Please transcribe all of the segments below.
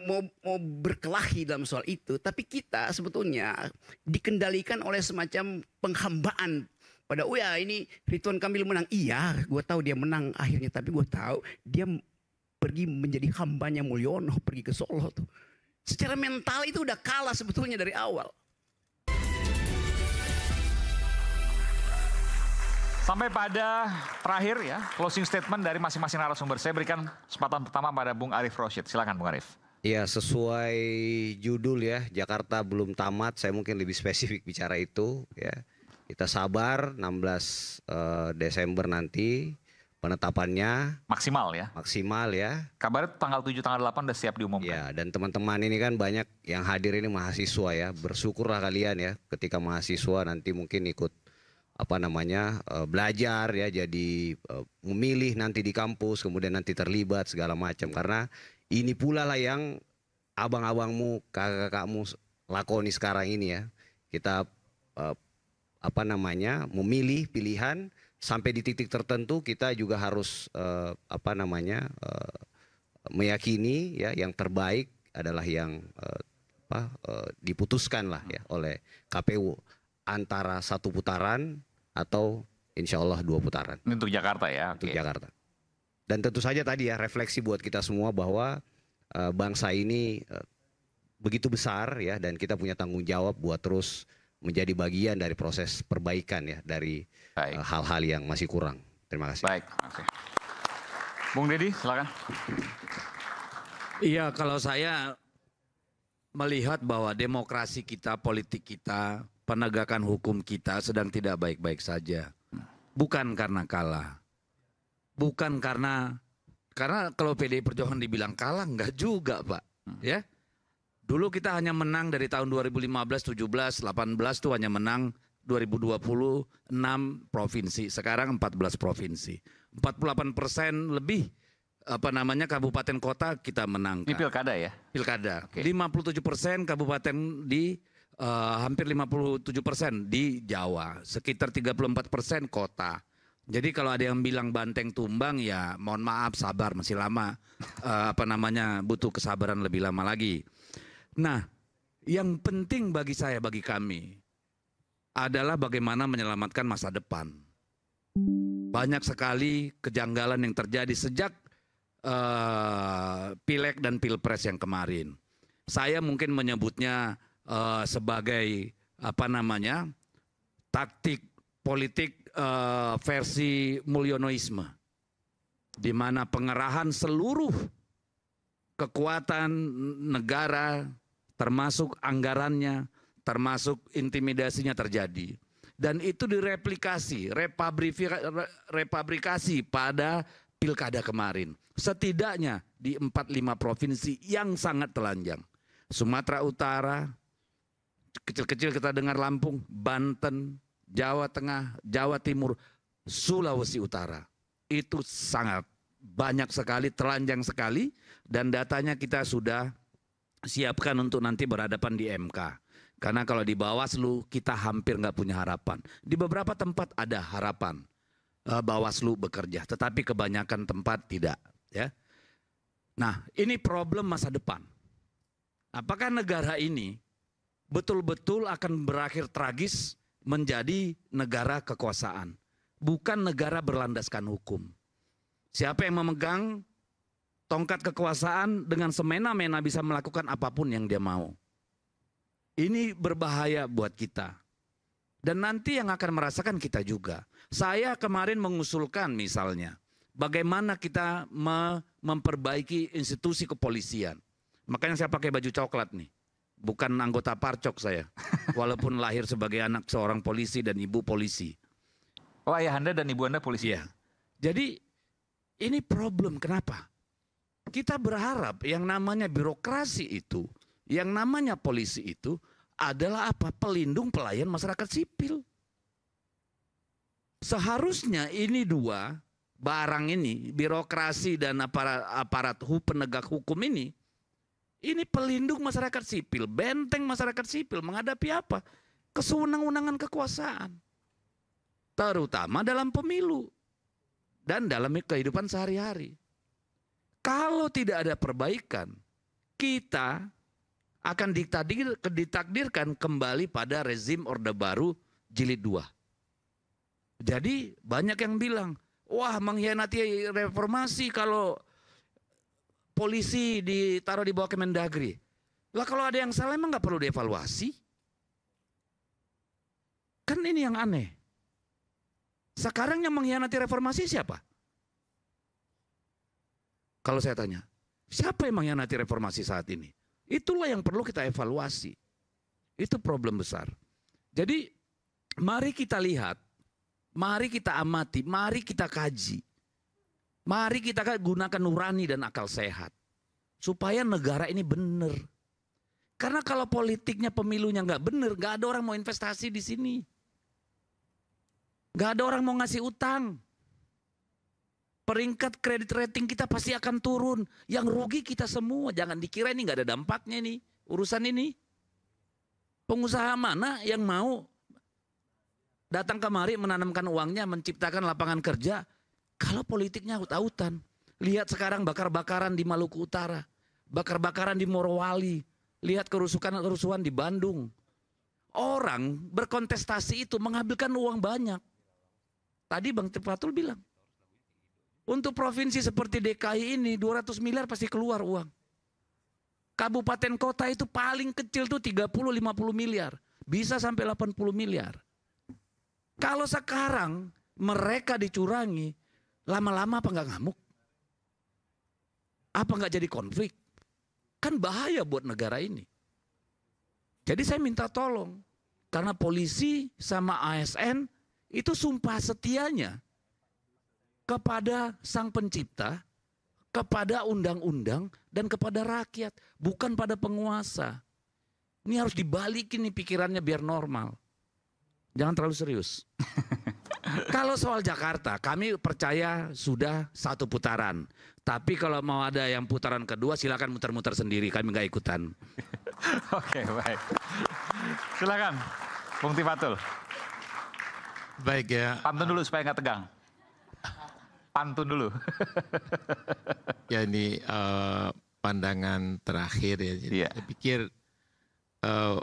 mau berkelahi dalam soal itu, tapi kita sebetulnya dikendalikan oleh semacam penghambaan pada, oh ya ini Ridwan Kamil menang. Iya, gue tahu dia menang akhirnya, tapi gue tahu dia pergi menjadi hambanya Mulyono, pergi ke Solo tuh. Secara mental itu udah kalah sebetulnya dari awal. Sampai pada terakhir ya, closing statement dari masing-masing narasumber. Saya berikan kesempatan pertama pada Bung Arief Rashid. Silakan Bung Arief. Ya, sesuai judul ya, Jakarta belum tamat. Saya mungkin lebih spesifik bicara itu ya. Kita sabar, 16 Desember nanti penetapannya maksimal ya. Maksimal ya. Kabarnya tanggal 7 tanggal 8 udah siap diumumkan. Ya, dan teman-teman ini kan banyak yang hadir ini mahasiswa ya. Bersyukurlah kalian ya ketika mahasiswa nanti mungkin ikut belajar ya, jadi memilih nanti di kampus, kemudian nanti terlibat segala macam, karena ini pula lah yang abang-abangmu, kakak-kakakmu lakoni sekarang ini ya. Kita memilih pilihan sampai di titik tertentu, kita juga harus meyakini ya yang terbaik adalah yang diputuskan lah ya oleh KPU, antara 1 putaran atau insya Allah 2 putaran. Untuk Jakarta ya. Untuk Jakarta. Dan tentu saja tadi ya, refleksi buat kita semua bahwa bangsa ini begitu besar ya, dan kita punya tanggung jawab buat terus menjadi bagian dari proses perbaikan ya, dari hal-hal yang masih kurang. Terima kasih. Baik. Oke. Bung Deddy, silakan. Iya, kalau saya melihat bahwa demokrasi kita, politik kita, penegakan hukum kita sedang tidak baik-baik saja. Bukan karena kalah. Bukan karena kalau PDI Perjuangan dibilang kalah, enggak juga Pak. Ya. Dulu kita hanya menang dari tahun 2015, 17, 18 tuh hanya menang 2020 6 provinsi. Sekarang 14 provinsi. 48% lebih kabupaten kota kita menangkan. Ini pilkada ya? Pilkada. Okay. 57% kabupaten di hampir 57% di Jawa, sekitar 34% kota. Jadi kalau ada yang bilang banteng tumbang, ya mohon maaf, sabar, masih lama. Butuh kesabaran lebih lama lagi. Nah, yang penting bagi saya, bagi kami, adalah bagaimana menyelamatkan masa depan. Banyak sekali kejanggalan yang terjadi sejak Pileg dan Pilpres yang kemarin. Saya mungkin menyebutnya sebagai taktik politik versi Mulyonoisme, di mana pengerahan seluruh kekuatan negara, termasuk anggarannya, termasuk intimidasinya terjadi, dan itu direplikasi, repabrikasi pada pilkada kemarin, setidaknya di 4-5 provinsi yang sangat telanjang. Sumatera Utara, kecil-kecil kita dengar Lampung, Banten, Jawa Tengah, Jawa Timur, Sulawesi Utara. Itu sangat banyak sekali, telanjang sekali, dan datanya kita sudah siapkan untuk nanti berhadapan di MK. Karena kalau di Bawaslu kita hampir nggak punya harapan. Di beberapa tempat ada harapan Bawaslu bekerja, tetapi kebanyakan tempat tidak. Ya. Nah, ini problem masa depan. Apakah negara ini betul-betul akan berakhir tragis menjadi negara kekuasaan, bukan negara berlandaskan hukum? Siapa yang memegang tongkat kekuasaan dengan semena-mena bisa melakukan apapun yang dia mau. Ini berbahaya buat kita. Dan nanti yang akan merasakan kita juga. Saya kemarin mengusulkan misalnya, bagaimana kita memperbaiki institusi kepolisian. Makanya saya pakai baju coklat nih. Bukan anggota Parcok saya. Walaupun lahir sebagai anak seorang polisi dan ibu polisi. Oh, ayah Anda dan ibu Anda polisi? Iya. Jadi ini problem, kenapa? Kita berharap yang namanya birokrasi itu, yang namanya polisi itu adalah apa? Pelindung pelayan masyarakat sipil. Seharusnya ini dua barang ini, birokrasi dan aparat penegak hukum ini pelindung masyarakat sipil, benteng masyarakat sipil menghadapi apa? Kesewenang-wenangan kekuasaan. Terutama dalam pemilu dan dalam kehidupan sehari-hari. Kalau tidak ada perbaikan, kita akan ditakdirkan kembali pada rezim Orde Baru jilid 2. Jadi banyak yang bilang, wah mengkhianati reformasi kalau polisi ditaruh di bawah Kemendagri. Lah kalau ada yang salah emang nggak perlu dievaluasi? Kan ini yang aneh. Sekarang yang mengkhianati reformasi siapa? Kalau saya tanya, siapa yang mengkhianati reformasi saat ini? Itulah yang perlu kita evaluasi. Itu problem besar. Jadi mari kita lihat, mari kita amati, mari kita kaji. Mari kita gunakan nurani dan akal sehat. Supaya negara ini benar. Karena kalau politiknya pemilunya nggak benar, nggak ada orang mau investasi di sini. Nggak ada orang mau ngasih utang. Peringkat kredit rating kita pasti akan turun. Yang rugi kita semua. Jangan dikira ini nggak ada dampaknya nih urusan ini. Pengusaha mana yang mau datang kemari menanamkan uangnya, menciptakan lapangan kerja, kalau politiknya aut-autan. Lihat sekarang bakar-bakaran di Maluku Utara, bakar-bakaran di Morowali, lihat kerusuhan di Bandung. Orang berkontestasi itu mengambilkan uang banyak. Tadi Bang Fatul bilang, untuk provinsi seperti DKI ini 200 miliar pasti keluar uang. Kabupaten kota itu paling kecil tuh 30-50 miliar. Bisa sampai 80 miliar. Kalau sekarang mereka dicurangi, lama-lama apa nggak ngamuk? Apa nggak jadi konflik? Kan bahaya buat negara ini. Jadi saya minta tolong. Karena polisi sama ASN itu sumpah setianya kepada sang pencipta, kepada undang-undang, dan kepada rakyat. Bukan pada penguasa. Ini harus dibalikin nih pikirannya biar normal. Jangan terlalu serius. Kalau soal Jakarta, kami percaya sudah 1 putaran. Tapi kalau mau ada yang putaran kedua, silakan muter-muter sendiri. Kami nggak ikutan. Oke, baik. Silakan, Bung Tifatul. Baik ya. Pantun dulu supaya nggak tegang. Pantun dulu. Ya ini pandangan terakhir ya. Jadi saya pikir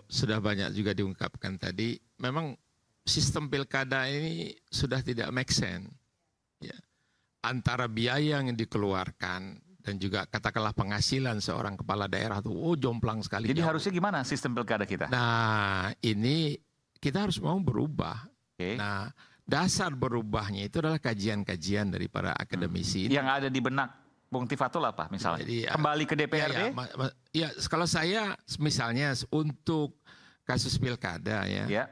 sudah banyak juga diungkapkan tadi. Memang sistem pilkada ini sudah tidak make sense. Ya. Antara biaya yang dikeluarkan dan juga katakanlah penghasilan seorang kepala daerah tuh jomplang sekali. Jadi jauh. harusnya gimana sistem pilkada kita? Nah ini kita harus mau berubah. Okay. Nah dasar berubahnya itu adalah kajian-kajian dari para akademisi. Yang ada di benak Bung Tifatul apa misalnya? Jadi, kembali ke DPRD? Ya, kalau saya misalnya untuk kasus pilkada ya.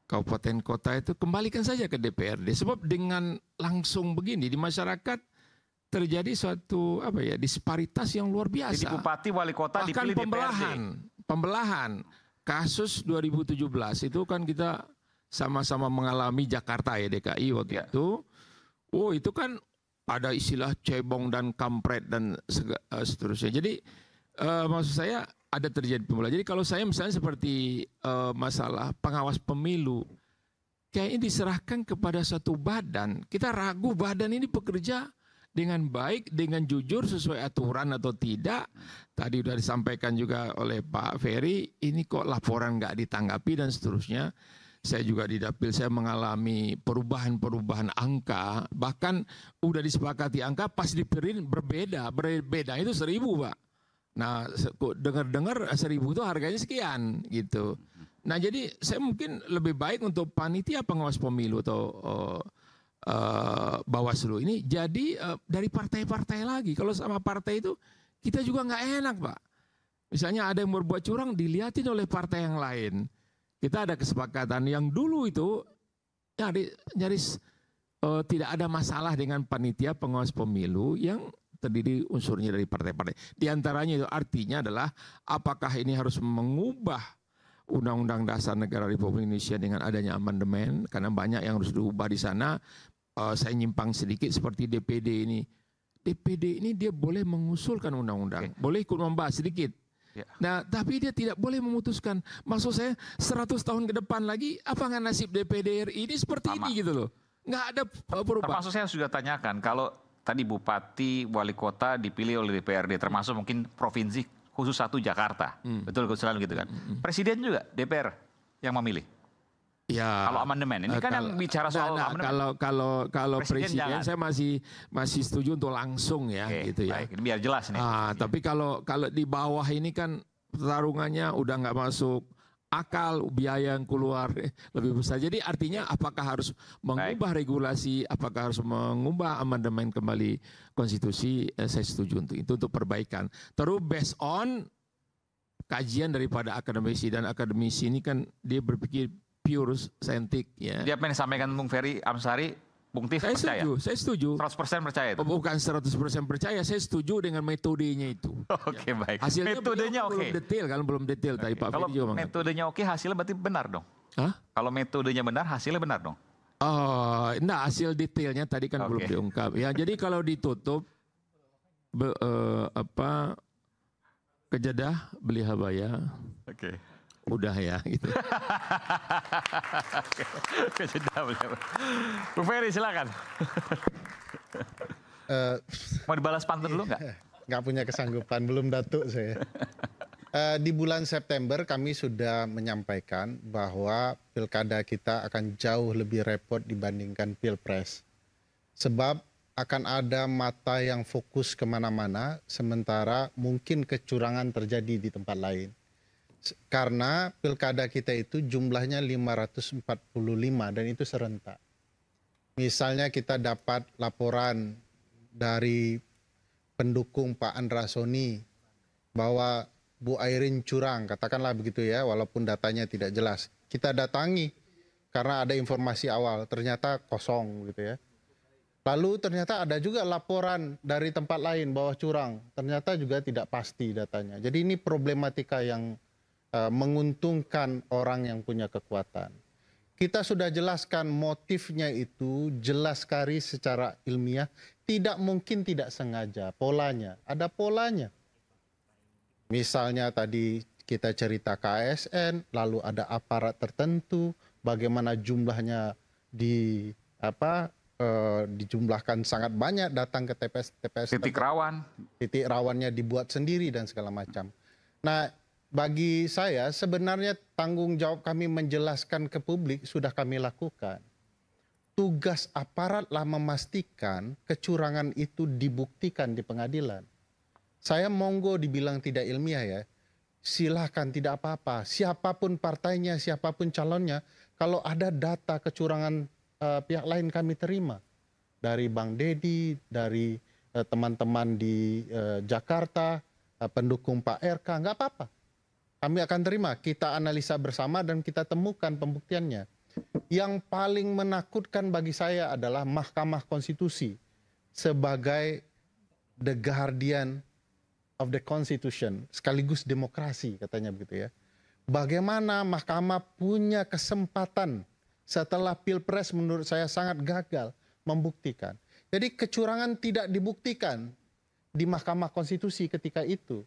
Kabupaten kota itu kembalikan saja ke DPRD. Sebab dengan langsung begini di masyarakat terjadi suatu disparitas yang luar biasa. Jadi bupati wali kota bahkan dipilih pembelahan. Kasus 2017 itu kan kita sama-sama mengalami Jakarta ya DKI waktu itu. Oh itu kan ada istilah cebong dan kampret dan seterusnya. Jadi maksud saya ada terjadi pembelahan. Jadi kalau saya misalnya seperti masalah pengawas pemilu, kayaknya diserahkan kepada satu badan. Kita ragu badan ini bekerja dengan baik, dengan jujur sesuai aturan atau tidak. Tadi sudah disampaikan juga oleh Pak Ferry, ini kok laporan nggak ditanggapi dan seterusnya. Saya juga di Dapil, saya mengalami perubahan angka, bahkan udah disepakati angka pas dipirin berbeda itu 1.000 Pak. Nah dengar 1.000 itu harganya sekian gitu. Nah jadi saya mungkin lebih baik untuk panitia pengawas pemilu atau Bawaslu ini jadi dari partai-partai lagi. Kalau sama partai itu kita juga nggak enak Pak. Misalnya ada yang berbuat curang dilihatin oleh partai yang lain. Kita ada kesepakatan yang dulu itu nyaris tidak ada masalah dengan panitia pengawas pemilu yang terdiri unsurnya dari partai-partai. Di antaranya itu artinya adalah apakah ini harus mengubah Undang-Undang Dasar Negara Republik Indonesia dengan adanya amandemen karena banyak yang harus diubah di sana. Saya nyimpang sedikit seperti DPD ini. DPD ini dia boleh mengusulkan undang-undang, boleh ikut membahas sedikit. Nah, tapi dia tidak boleh memutuskan. Maksud saya 100 tahun ke depan lagi, apa nggak nasib DPD RI ini seperti ini gitu loh. Nggak ada perubahan. Termasuk saya sudah tanyakan, kalau tadi bupati, wali kota dipilih oleh DPRD, termasuk mungkin provinsi khusus satu Jakarta. Betul selalu gitu kan. Presiden juga DPR yang memilih. Ya. Kalau amandemen ini kan yang bicara soal amandemen. Kalau Presiden saya masih setuju untuk langsung ya, Oke, gitu ya. baik, ini biar jelas nih. Tapi kalau di bawah ini kan pertarungannya udah nggak masuk akal, biaya yang keluar lebih besar. Jadi artinya apakah harus mengubah regulasi, apakah harus mengubah amandemen kembali konstitusi, saya setuju untuk itu, untuk perbaikan. Terus based on kajian daripada akademisi, dan akademisi ini kan dia berpikir pure saintik ya. Dia apa yang disampaikan Bung Ferry Amsari, Bung Tif percaya? Saya setuju. 100% percaya itu? Bukan 100% percaya, saya setuju dengan metodenya itu. Oke, baik. Hasilnya metodenya oke. Belum detail kan, belum detail tadi Pak Kalau Ferry juga metodenya oke, hasilnya berarti benar dong? Hah? Kalau metodenya benar, hasilnya benar dong? Oh, enggak, hasil detailnya tadi kan belum diungkap. Ya, jadi kalau ditutup kejadah beli habaya. Oke. Udah ya gitu. Bu Ferry silakan. Mau dibalas pantun dulu nggak? Nggak punya kesanggupan, belum datuk saya. Di bulan September kami sudah menyampaikan bahwa pilkada kita akan jauh lebih repot dibandingkan pilpres. Sebab akan ada mata yang fokus kemana-mana, sementara mungkin kecurangan terjadi di tempat lain. Karena pilkada kita itu jumlahnya 545 dan itu serentak. Misalnya kita dapat laporan dari pendukung Pak Andra Soni bahwa Bu Airin curang, katakanlah begitu ya, walaupun datanya tidak jelas. Kita datangi karena ada informasi awal, ternyata kosong gitu ya. Lalu ternyata ada juga laporan dari tempat lain bahwa curang, ternyata juga tidak pasti datanya. Jadi ini problematika yang menguntungkan orang yang punya kekuatan. Kita sudah jelaskan motifnya itu jelas sekali secara ilmiah, tidak mungkin tidak sengaja, polanya, ada polanya. Misalnya tadi kita cerita KASN, lalu ada aparat tertentu, bagaimana jumlahnya dijumlahkan sangat banyak datang ke TPS. Titik rawan. Titik rawannya dibuat sendiri dan segala macam. Nah, bagi saya sebenarnya tanggung jawab kami menjelaskan ke publik sudah kami lakukan. Tugas aparatlah memastikan kecurangan itu dibuktikan di pengadilan. Saya monggo dibilang tidak ilmiah ya, silahkan tidak apa-apa. Siapapun partainya, siapapun calonnya, kalau ada data kecurangan pihak lain kami terima. Dari Bang Dedi, dari teman-teman di Jakarta, pendukung Pak RK, nggak apa-apa. Kami akan terima, kita analisa bersama dan kita temukan pembuktiannya. Yang paling menakutkan bagi saya adalah Mahkamah Konstitusi sebagai the guardian of the Constitution, sekaligus demokrasi katanya begitu ya. Bagaimana Mahkamah punya kesempatan setelah Pilpres menurut saya sangat gagal membuktikan. Jadi kecurangan tidak dibuktikan di Mahkamah Konstitusi ketika itu.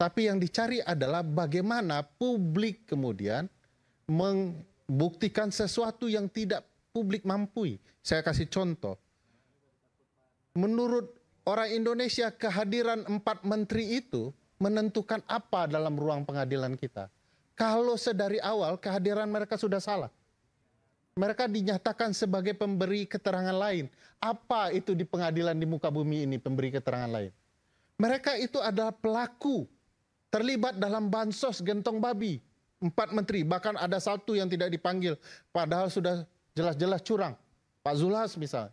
Tapi yang dicari adalah bagaimana publik kemudian membuktikan sesuatu yang tidak publik mampu. Saya kasih contoh. Menurut orang Indonesia, kehadiran 4 menteri itu menentukan apa dalam ruang pengadilan kita. Kalau sedari awal kehadiran mereka sudah salah. Mereka dinyatakan sebagai pemberi keterangan lain. Apa itu di pengadilan di muka bumi ini pemberi keterangan lain? Mereka itu adalah pelaku. Terlibat dalam bansos gentong babi. 4 menteri, bahkan ada 1 yang tidak dipanggil. Padahal sudah jelas-jelas curang. Pak Zulhas misalnya.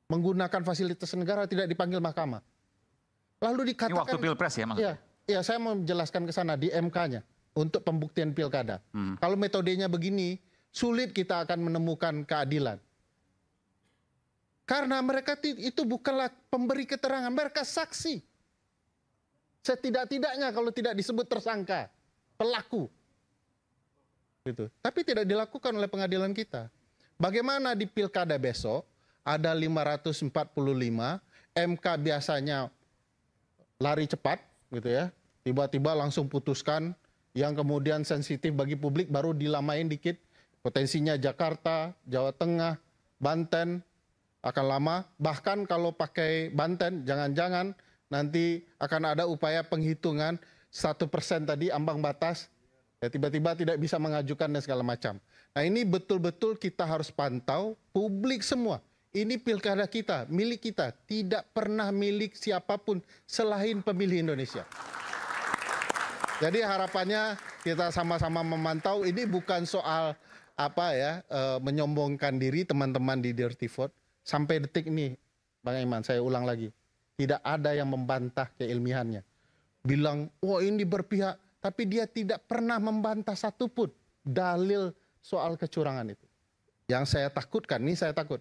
Menggunakan fasilitas negara tidak dipanggil mahkamah. Lalu dikatakan... Ini waktu Pilpres ya maksudnya? Ya, saya mau menjelaskan ke sana di MK-nya. Untuk pembuktian pilkada. Kalau metodenya begini, sulit kita akan menemukan keadilan. Karena mereka itu bukanlah pemberi keterangan, mereka saksi. Setidak-tidaknya kalau tidak disebut tersangka, pelaku. Gitu. Tapi tidak dilakukan oleh pengadilan kita. Bagaimana di pilkada besok, ada 545, MK biasanya lari cepat, gitu ya. Tiba-tiba langsung putuskan, yang kemudian sensitif bagi publik baru dilamain dikit. Potensinya Jakarta, Jawa Tengah, Banten akan lama. Bahkan kalau pakai Banten, jangan-jangan nanti akan ada upaya penghitungan 1% tadi ambang batas, ya tiba-tiba tidak bisa mengajukan dan segala macam. Nah ini betul-betul kita harus pantau, publik semua. Ini pilkada kita, milik kita, tidak pernah milik siapapun selain pemilih Indonesia. Jadi harapannya kita sama-sama memantau, ini bukan soal menyombongkan diri teman-teman di Dirty Vote. Sampai detik ini, Bang Iman, saya ulang lagi, tidak ada yang membantah keilmiannya. Bilang, oh ini berpihak, tapi dia tidak pernah membantah satupun dalil soal kecurangan itu. Yang saya takutkan, ini saya takut,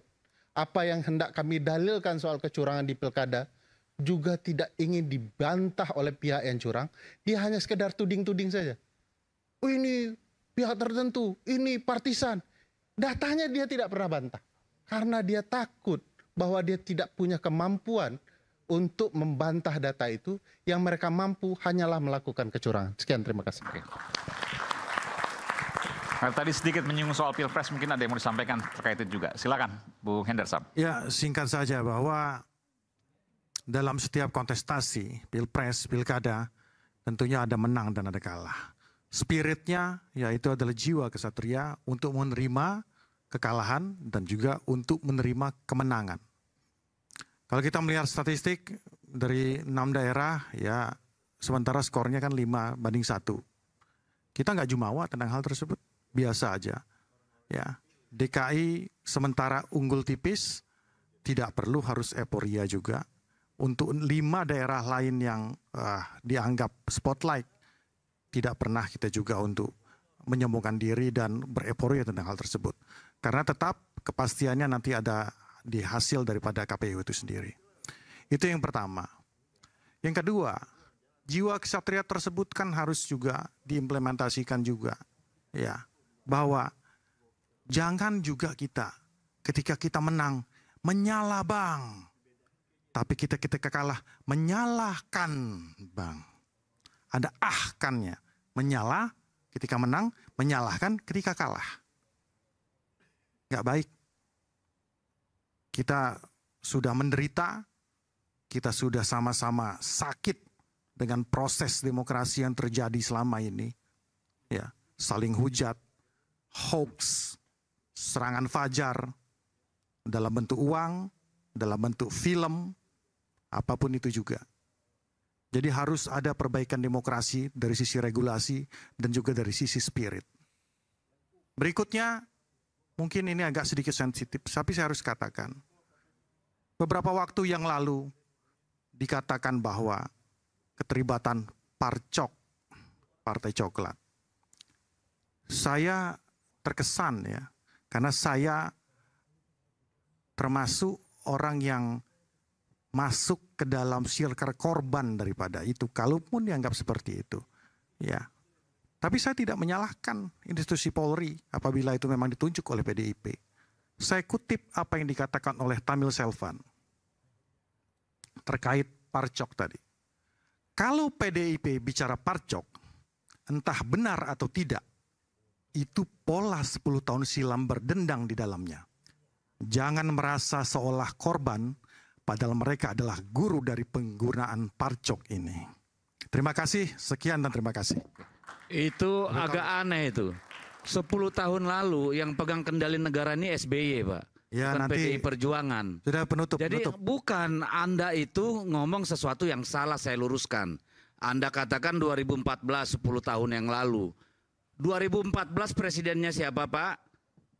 apa yang hendak kami dalilkan soal kecurangan di pilkada juga tidak ingin dibantah oleh pihak yang curang. Dia hanya sekedar tuding-tuding saja. Oh ini pihak tertentu, ini partisan. Datanya dia tidak pernah bantah. Karena dia takut bahwa dia tidak punya kemampuan untuk membantah data itu, yang mereka mampu hanyalah melakukan kecurangan. Sekian, terima kasih. Nah, tadi sedikit menyinggung soal Pilpres, mungkin ada yang mau disampaikan terkait itu juga. Silakan, Bung Hendersam. Ya, singkat saja bahwa dalam setiap kontestasi, Pilpres, Pilkada, tentunya ada menang dan ada kalah. Spiritnya yaitu adalah jiwa kesatria untuk menerima kekalahan dan juga untuk menerima kemenangan. Kalau kita melihat statistik dari 6 daerah, ya sementara skornya kan 5-1. Kita nggak jumawa tentang hal tersebut, biasa aja. Ya, DKI sementara unggul tipis, tidak perlu harus euforia juga. Untuk 5 daerah lain yang dianggap spotlight, tidak pernah kita juga untuk menyombongkan diri dan bereporia tentang hal tersebut. Karena tetap kepastiannya nanti ada di hasil daripada KPU itu sendiri. Itu yang pertama. Yang kedua, jiwa kesatria tersebut kan harus juga diimplementasikan juga. Ya, bahwa jangan juga kita ketika kita menang menyala bang. Tapi kita kalah menyalahkan bang. Ada ahkannya. Menyala ketika menang, menyalahkan ketika kalah. Gak baik. Kita sudah menderita, kita sudah sama-sama sakit dengan proses demokrasi yang terjadi selama ini. Ya, saling hujat, hoax, serangan fajar, dalam bentuk uang, dalam bentuk film, apapun itu juga. Jadi harus ada perbaikan demokrasi dari sisi regulasi dan juga dari sisi spirit. Berikutnya, mungkin ini agak sedikit sensitif, tapi saya harus katakan. Beberapa waktu yang lalu dikatakan bahwa keterlibatan Parcok, Partai Coklat. Saya terkesan ya, karena saya termasuk orang yang masuk ke dalam circle korban daripada itu, kalaupun dianggap seperti itu. Ya. Tapi saya tidak menyalahkan institusi Polri apabila itu memang ditunjuk oleh PDIP. Saya kutip apa yang dikatakan oleh Tamil Selvan terkait Parcok tadi. Kalau PDIP bicara Parcok, entah benar atau tidak, itu pola 10 tahun silam berdendang di dalamnya. Jangan merasa seolah korban, padahal mereka adalah guru dari penggunaan Parcok ini. Terima kasih, sekian dan terima kasih. Itu agak aneh itu. 10 tahun lalu yang pegang kendali negara ini SBY, Pak. Ya, bukan nanti PDI Perjuangan. Sudah penutup. Jadi bukan Anda itu ngomong sesuatu yang salah, saya luruskan. Anda katakan 2014, 10 tahun yang lalu. 2014 presidennya siapa, Pak?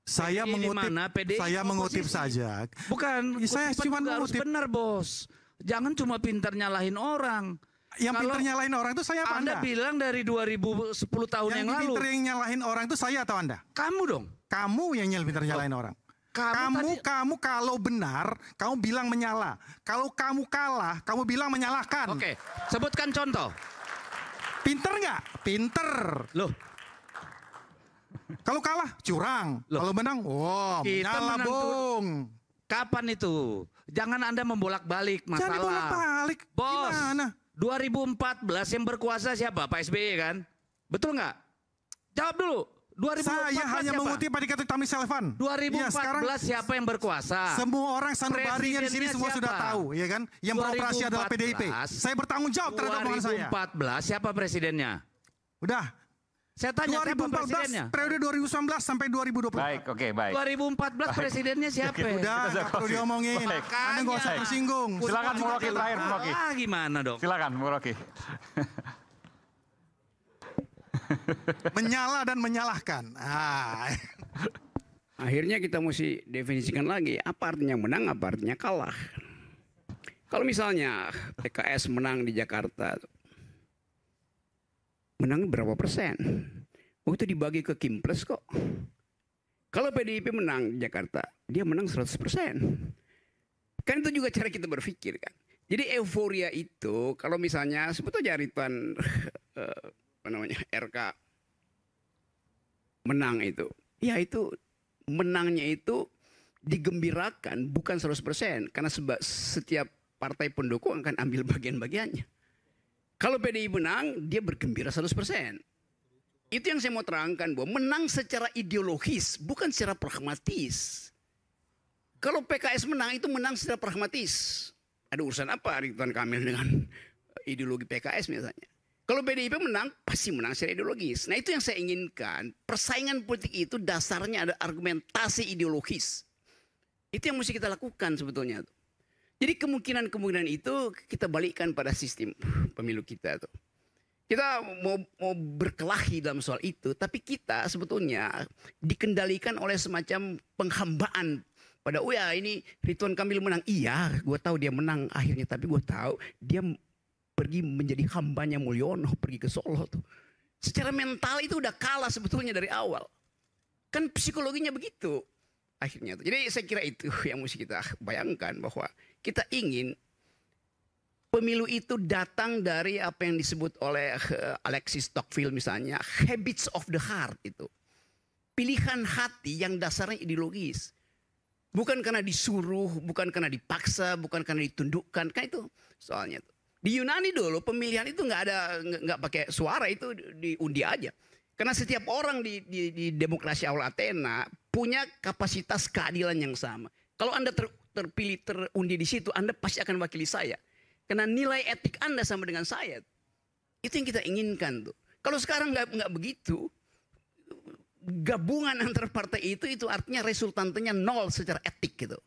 Saya mengutip saja. Bukan, saya cuma harus mengutip. benar, Bos. Jangan cuma pintar nyalahin orang. Yang pintar nyalahin orang itu saya apa Anda? Anda bilang dari 2010 tahun yang lalu. Yang pintar yang nyalahin orang itu saya atau Anda? Kamu dong. Kamu yang pintar nyalahin orang. Kamu kalau benar, kamu bilang menyala. Kalau kamu kalah, kamu bilang menyalahkan. Oke, sebutkan contoh. Pinter nggak? Pinter. Loh. Kalau kalah, curang. Kalau menang, wow, menyala bung. Kapan itu? Jangan Anda membolak-balik masalah. Jangan bolak-balik. Bos, gimana? 2014 yang berkuasa siapa? Pak SBY kan? Betul nggak? Jawab dulu. Saya hanya siapa? mengutip apa dikatakan Tommy Sullivan. 2014 Ya, sekarang siapa yang berkuasa? semua orang sanubarinya di sini Presidennya semua sudah siapa? tahu, ya kan? Yang beroperasi adalah PDIP. 2014. Saya bertanggung jawab terhadap omongan saya. 2014 siapa presidennya? Udah. Saya tanya siapa presidennya? 2014 periode 2019 sampai 2020. Baik, oke, baik. 2014 presidennya siapa? Udah, nggak perlu diomongin. Baik. Anda nggak usah tersinggung. Silakan Bung Rocky terakhir, Bung Rocky. Gimana dong? Silakan Bung Rocky. Menyala dan menyalahkan. Akhirnya kita mesti definisikan lagi apa artinya menang, apa artinya kalah. Kalau misalnya PKS menang di Jakarta, menang berapa persen? Oh, itu dibagi ke Kimples kok. Kalau PDIP menang di Jakarta, dia menang 100%. Kan itu juga cara kita berpikir kan. Jadi euforia itu kalau misalnya sebetulnya Ridwan RK menang itu, ya itu menangnya itu digembirakan bukan 100% karena setiap partai pendukung akan ambil bagian-bagiannya. Kalau PDI menang, dia bergembira 100%. Itu yang saya mau terangkan bahwa menang secara ideologis, bukan secara pragmatis. Kalau PKS menang, itu menang secara pragmatis. Ada urusan apa Ridwan Kamil dengan ideologi PKS misalnya. Kalau PDIP menang, pasti menang secara ideologis. Nah itu yang saya inginkan. Persaingan politik itu dasarnya ada argumentasi ideologis. Itu yang mesti kita lakukan sebetulnya. Jadi kemungkinan-kemungkinan itu kita balikkan pada sistem pemilu kita tuh. Kita mau berkelahi dalam soal itu, tapi kita sebetulnya dikendalikan oleh semacam penghambaan pada, oh ya ini Ridwan Kamil menang. Iya, gue tahu dia menang akhirnya, tapi gue tahu dia pergi menjadi hambanya Mulyono, pergi ke Solo tuh. Secara mental itu udah kalah sebetulnya dari awal. Kan psikologinya begitu akhirnya tuh. Jadi saya kira itu yang mesti kita bayangkan bahwa kita ingin pemilu itu datang dari apa yang disebut oleh Alexis Tocqueville misalnya, habits of the heart itu. Pilihan hati yang dasarnya ideologis. Bukan karena disuruh, bukan karena dipaksa, bukan karena ditundukkan. Kan itu soalnya tuh. Di Yunani dulu pemilihan itu nggak pakai suara, itu diundi aja. Karena setiap orang di demokrasi awal Athena punya kapasitas keadilan yang sama. Kalau Anda terpilih terundi di situ, Anda pasti akan wakili saya. Karena nilai etik Anda sama dengan saya. Itu yang kita inginkan tuh. Kalau sekarang nggak begitu, gabungan antar partai itu artinya resultantenya nol secara etik gitu.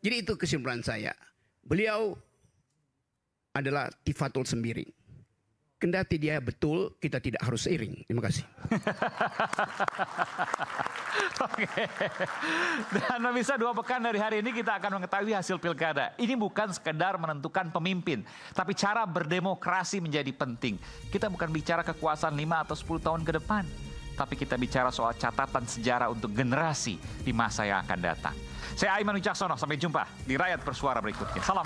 Jadi itu kesimpulan saya. Beliau adalah Tifatul Sembiring. Kendati dia betul, kita tidak harus seiring. Terima kasih. Oke. Dan bisa 2 pekan dari hari ini kita akan mengetahui hasil pilkada. Ini bukan sekedar menentukan pemimpin, tapi cara berdemokrasi menjadi penting. Kita bukan bicara kekuasaan 5 atau 10 tahun ke depan, tapi kita bicara soal catatan sejarah untuk generasi di masa yang akan datang. Saya Aiman Wicaksono, sampai jumpa di Rakyat Bersuara berikutnya. Salam.